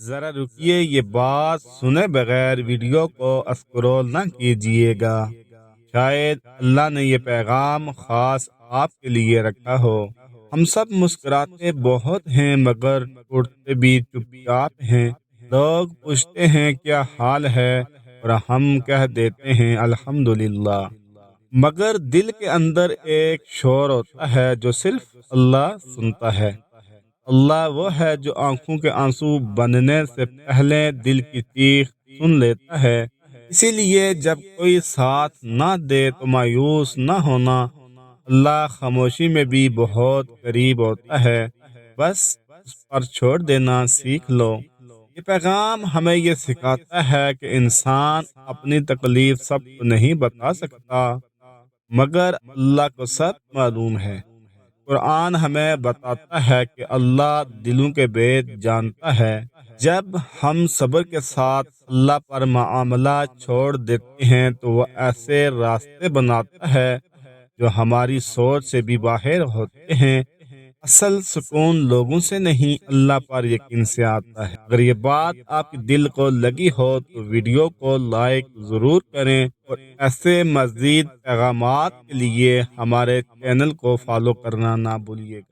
ذرا رکیے، یہ بات سنے بغیر ویڈیو کو اسکرول نہ کیجیے گا، شاید اللہ نے یہ پیغام خاص آپ کے لیے رکھا ہو۔ ہم سب مسکراتے بہت ہیں مگر اٹھتے بھی چپ چاپ ہیں۔ لوگ پوچھتے ہیں کیا حال ہے اور ہم کہہ دیتے ہیں الحمدللہ، مگر دل کے اندر ایک شور ہوتا ہے جو صرف اللہ سنتا ہے۔ اللہ وہ ہے جو آنکھوں کے آنسو بننے سے پہلے دل کی چیخ سن لیتا ہے۔ اسی لیے جب کوئی ساتھ نہ دے تو مایوس نہ ہونا، اللہ خاموشی میں بھی بہت قریب ہوتا ہے، بس اس پر چھوڑ دینا سیکھ لو۔ یہ پیغام ہمیں یہ سکھاتا ہے کہ انسان اپنی تکلیف سب کو نہیں بتا سکتا، مگر اللہ کو سب معلوم ہے۔ قرآن ہمیں بتاتا ہے کہ اللہ دلوں کے بید جانتا ہے۔ جب ہم صبر کے ساتھ اللہ پر معاملہ چھوڑ دیتے ہیں تو وہ ایسے راستے بناتا ہے جو ہماری سوچ سے بھی باہر ہوتے ہیں۔ اصل سکون لوگوں سے نہیں، اللہ پر یقین سے آتا ہے۔ اگر یہ بات آپ کے دل کو لگی ہو تو ویڈیو کو لائک ضرور کریں، اور ایسے مزید پیغامات کے لیے ہمارے چینل کو فالو کرنا نہ بھولیے گا۔